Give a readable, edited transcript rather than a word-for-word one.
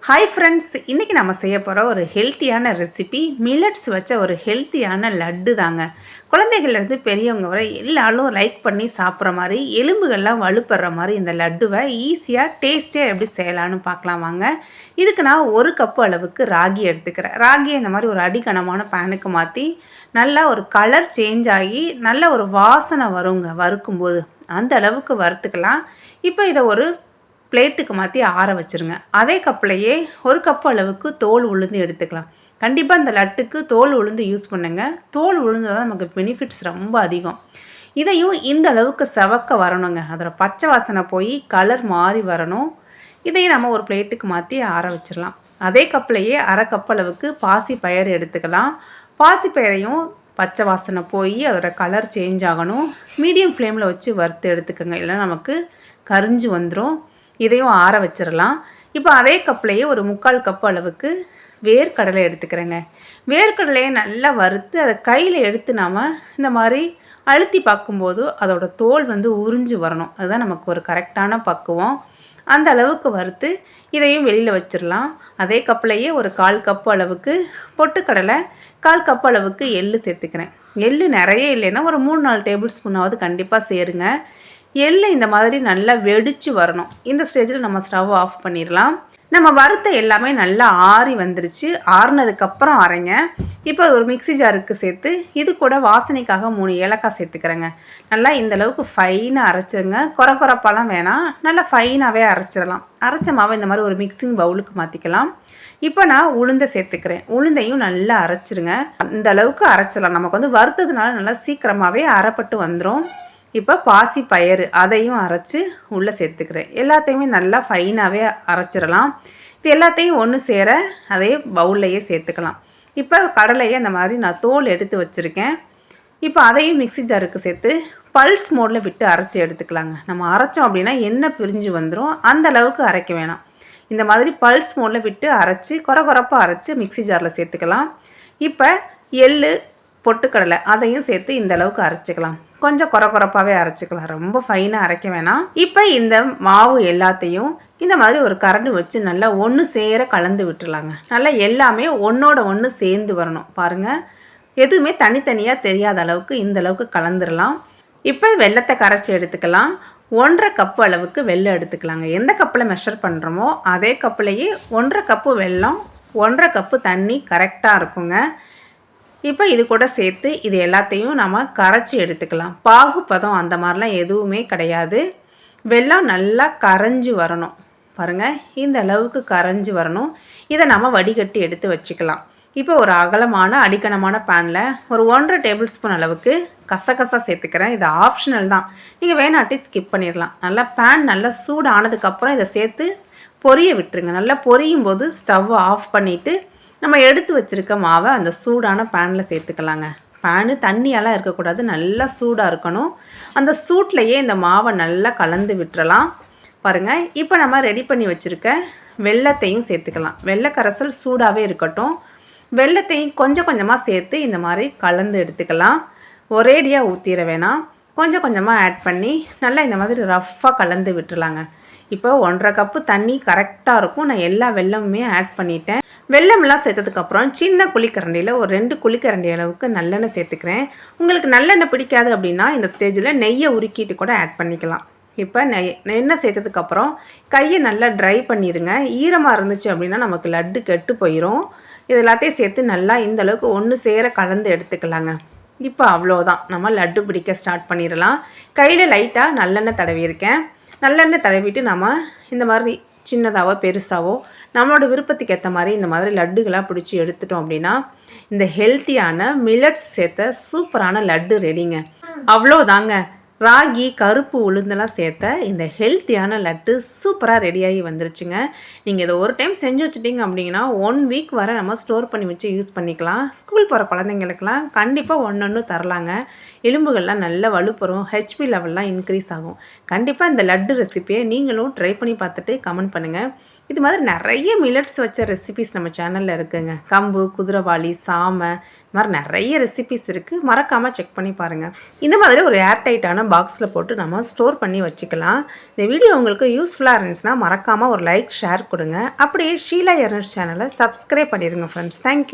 Hi friends, இன்றைக்கி நம்ம செய்ய போகிற ஒரு ஹெல்த்தியான ரெசிபி மில்லட்ஸ் வச்ச ஒரு ஹெல்த்தியான லட்டு தாங்க. குழந்தைகள்லேருந்து பெரியவங்க வரை எல்லாரும் லைக் பண்ணி சாப்பிட்ற மாதிரி, எலும்புகள்லாம் வலுப்படுற மாதிரி இந்த லட்டுவை ஈஸியாக டேஸ்டியாக எப்படி செய்யலான்னு பார்க்கலாம் வாங்க. இதுக்கு நான் 1 கப்பு அளவுக்கு ராகி எடுத்துக்கிறேன். ராகியை இந்த மாதிரி ஒரு அடிக்கனமான பேனுக்கு மாற்றி நல்லா ஒரு கலர் சேஞ்ச் ஆகி நல்ல ஒரு வாசனை வருங்க வறுக்கும்போது. அந்த அளவுக்கு வறுத்துக்கலாம். இப்போ இதை ஒரு பிளேட்டுக்கு மாற்றி ஆற வச்சுருங்க. அதே கப்லையே 1 கப்பு அளவுக்கு தோல் உளுந்து எடுத்துக்கலாம். கண்டிப்பாக இந்த லட்டுக்கு தோல் உளுந்து யூஸ் பண்ணுங்கள். தோல் உளுந்து தான் நமக்கு பெனிஃபிட்ஸ் ரொம்ப அதிகம். இதையும் இந்த அளவுக்கு செவக்க வரணுங்க. அதோட பச்சை வாசனை போய் கலர் மாறி வரணும். இதையும் நம்ம ஒரு பிளேட்டுக்கு மாற்றி ஆற வச்சிடலாம். அதே கப்லையே 1/2 கப் அளவுக்கு பாசி பயிறு எடுத்துக்கலாம். பாசி பயிரையும் பச்சை வாசனை போய் அதோட கலர் சேஞ்ச் ஆகணும். மீடியம் ஃப்ளேமில் வச்சு வறுத்து எடுத்துக்கோங்க, இல்லைன்னா நமக்கு கரிஞ்சு வந்துடும். இதையும் ஆற வச்சிடலாம். இப்போ அதே கப்லையே ஒரு 3/4 கப் அளவுக்கு வேர்க்கடலை எடுத்துக்கிறேங்க. வேர்க்கடலையை நல்லா வறுத்து அதை கையில் எடுத்து நாம் இந்த மாதிரி அழுத்தி பார்க்கும்போது அதோட தோல் உறிஞ்சு வரணும். அதுதான் நமக்கு ஒரு கரெக்டான பக்குவம். அந்த அளவுக்கு வறுத்து இதையும் வெளியில் வச்சிடலாம். அதே கப்லையே ஒரு 1/4 கப் அளவுக்கு பொட்டுக்கடலை, 1/4 கப் அளவுக்கு எள்ளு சேர்த்துக்கிறேன். எள்ளு நிறைய இல்லைன்னா ஒரு 3-4 டேபிள் ஸ்பூனாவது கண்டிப்பாக சேருங்க. எள்ளு இந்த மாதிரி நல்லா வெடித்து வரணும். இந்த ஸ்டேஜில் நம்ம ஸ்டவ் ஆஃப் பண்ணிடலாம். நம்ம வறுத்த எல்லாமே நல்லா ஆறி வந்துருச்சு. ஆறுனதுக்கப்புறம் அரைங்க. இப்போ ஒரு மிக்சி ஜாருக்கு சேர்த்து இது கூட வாசனைக்காக 3 ஏலக்காய் சேர்த்துக்கிறேங்க. நல்லா இந்தளவுக்கு ஃபைனாக அரைச்சிருங்க. குறப்பாலாம் வேணாம், நல்லா ஃபைனாகவே அரைச்சிடலாம். அரைச்ச மாவை இந்த மாதிரி ஒரு மிக்சிங் பவுலுக்கு மாற்றிக்கலாம். இப்போ நான் உளுந்தை சேர்த்துக்கிறேன். உளுந்தையும் நல்லா அரைச்சிருங்க. இந்த அளவுக்கு அரைச்சிடலாம். நமக்கு வறுத்ததுனால நல்லா சீக்கிரமாகவே அரைப்பட்டு வந்துடும். இப்போ பாசி பயிறு அதையும் அரைச்சி உள்ளே சேர்த்துக்கிறேன். எல்லாத்தையுமே நல்லா ஃபைனாகவே அரைச்சிடலாம். இது எல்லாத்தையும் ஒன்று சேர அதே பவுல்லையே சேர்த்துக்கலாம். இப்போ கடலையை அந்த மாதிரி நான் தோல் எடுத்து வச்சுருக்கேன். இப்போ அதையும் மிக்சி ஜாருக்கு சேர்த்து பல்ஸ் மோடில் விட்டு அரைச்சி எடுத்துக்கலாங்க. நம்ம அரைச்சோம் அப்படின்னா எண்ணெய் பிரிஞ்சு வந்துடும். அந்த அளவுக்கு அரைக்க வேணாம். இந்த மாதிரி பல்ஸ் மோடில் விட்டு அரைச்சி குறப்பாக அரைச்சி மிக்சி ஜாரில் சேர்த்துக்கலாம். இப்போ எள்ளு, பொட்டுக்கடலை அதையும் சேர்த்து இந்த அளவுக்கு அரைச்சிக்கலாம். கொஞ்சம் குறப்பாகவே அரைச்சிக்கலாம், ரொம்ப ஃபைனாக அரைக்க வேணாம். இப்போ இந்த மாவு எல்லாத்தையும் இந்த மாதிரி ஒரு கரண்டி வச்சு நல்லா ஒன்று சேர கலந்து விட்டுருலாங்க. நல்லா எல்லாமே ஒன்றோட ஒன்று சேர்ந்து வரணும். பாருங்கள், எதுவுமே தனித்தனியாக தெரியாத அளவுக்கு இந்த அளவுக்கு கலந்துடலாம். இப்போ வெல்லத்தை கரைச்சி எடுத்துக்கலாம். 1/2 கப்பு அளவுக்கு வெல்லம் எடுத்துக்கலாங்க. எந்த கப்பில் மெஷர் பண்ணுறோமோ அதே கப்புலையே 1/2 கப்பு வெல்லம், 1/2 கப்பு தண்ணி கரெக்டாக இருக்குங்க. இப்போ இது கூட சேர்த்து இது எல்லாத்தையும் நம்ம கரைச்சி எடுத்துக்கலாம். பாகுபதம் அந்த மாதிரிலாம் எதுவுமே கிடையாது. வெல்லம் நல்லா கரைஞ்சி வரணும். பாருங்கள், இந்த அளவுக்கு கரைஞ்சி வரணும். இதை நம்ம வடிகட்டி எடுத்து வச்சுக்கலாம். இப்போ ஒரு அகலமான அடிக்கனமான பேனில் ஒரு 1/2 டேபிள் ஸ்பூன் அளவுக்கு கசகசா சேர்த்துக்கிறேன். இது ஆப்ஷனல் தான், நீங்கள் வேணாட்டி ஸ்கிப் பண்ணிடலாம். நல்லா பேன் நல்லா சூடு ஆனதுக்கப்புறம் இதை சேர்த்து பொரிய விட்டுருங்க. நல்லா பொரியும் போது ஸ்டவ் ஆஃப் பண்ணிவிட்டு நம்ம எடுத்து வச்சுருக்க மாவை அந்த சூடான பேனில் சேர்த்துக்கலாங்க. பேனு தண்ணியெல்லாம் இருக்கக்கூடாது, நல்லா சூடாக இருக்கணும். அந்த சூட்லேயே இந்த மாவை நல்லா கலந்து விட்டுறலாம். பாருங்கள், இப்போ நம்ம ரெடி பண்ணி வச்சுருக்க வெல்லத்தையும் சேர்த்துக்கலாம். வெள்ளைக்கரைசல் சூடாகவே இருக்கட்டும். வெல்லத்தையும் கொஞ்சம் கொஞ்சமாக சேர்த்து இந்த மாதிரி கலந்து எடுத்துக்கலாம். ஒரேடியாக ஊற்றிட வேணாம், கொஞ்சம் கொஞ்சமாக ஆட் பண்ணி நல்லா இந்த மாதிரி ரஃப்பாக கலந்து விட்டுறலாங்க. இப்போ 1/2 கப்பு தண்ணி கரெக்டாக இருக்கும். நான் எல்லா வெல்லமுமே ஆட் பண்ணிட்டேன். வெல்லமெல்லாம் சேர்த்ததுக்கப்புறம் சின்ன குழிக்கரண்டியில் ஒரு 2 குழிக்கரண்டி அளவுக்கு நல்லெண்ணெய் சேர்த்துக்கிறேன். உங்களுக்கு நல்லெண்ணெய் பிடிக்காது அப்படின்னா இந்த ஸ்டேஜில் நெய்யை உருக்கிட்டு கூட ஆட் பண்ணிக்கலாம். இப்போ எண்ணெய் சேர்த்ததுக்கப்புறம் கையை நல்லா ட்ரை பண்ணிடுங்க. ஈரமாக இருந்துச்சு அப்படின்னா நமக்கு லட்டு கெட்டு போயிடும். இது எல்லாத்தையும் சேர்த்து நல்லா இந்தளவுக்கு ஒன்று சேர கலந்து எடுத்துக்கலாங்க. இப்போ அவ்வளோதான், நம்ம லட்டு பிடிக்க ஸ்டார்ட் பண்ணிடலாம். கையில் லைட்டாக நல்லெண்ணெய் தடவியிருக்கேன். நல்லெண்ணெய் தடவிட்டு நம்ம இந்த மாதிரி சின்னதாவோ பெருசாவோ நம்மளோட விருப்பத்துக்கு ஏற்ற மாதிரி இந்த மாதிரி லட்டுகளாக பிடிச்சி எடுத்துட்டோம் அப்படின்னா இந்த ஹெல்த்தியான மில்லட்ஸ் சேர்த்த சூப்பரான லட்டு ரெடிங்க. அவ்வளோதாங்க, ராகி, கருப்பு உளுந்தெல்லாம் சேர்த்த இந்த ஹெல்த்தியான லட்டு சூப்பராக ரெடியாகி வந்துருச்சுங்க. நீங்கள் இதை ஒரு டைம் செஞ்சு வச்சுட்டிங்க அப்படிங்கன்னா 1 வீக் வரை நம்ம ஸ்டோர் பண்ணி வச்சு யூஸ் பண்ணிக்கலாம். ஸ்கூல் போகிற குழந்தைங்களுக்கெல்லாம் கண்டிப்பாக ஒன்று தரலாங்க. எலும்புகள்லாம் நல்ல வலுப்பெறும், ஹெச்பி லெவல்லாம் இன்க்ரீஸ் ஆகும். கண்டிப்பாக இந்த லட்டு ரெசிபியை நீங்களும் ட்ரை பண்ணி பார்த்துட்டு கமெண்ட் பண்ணுங்கள். இது மாதிரி நிறைய மில்லட்ஸ் வச்ச ரெசிபிஸ் நம்ம சேனலில் இருக்குதுங்க. கம்பு, குதிரைவாளி, சாமை, இது மாதிரி நிறைய ரெசிபிஸ் இருக்குது. மறக்காமல் செக் பண்ணி பாருங்கள். இந்த மாதிரி ஒரு ஏர்டைட்டான இருந்துச்சுன்னா பாக்ஸில் போட்டு நம்ம ஸ்டோர் பண்ணி வச்சுக்கலாம். இந்த வீடியோ உங்களுக்கு யூஸ்ஃபுல்லாக இருந்துச்சுன்னா மறக்காமல் ஒரு லைக் ஷேர் கொடுங்க. அப்படியே ஷீலா எர்னட்ஸ் சேனலை சப்ஸ்கிரைப் பண்ணிடுங்க ஃப்ரெண்ட்ஸ். தேங்க்யூ.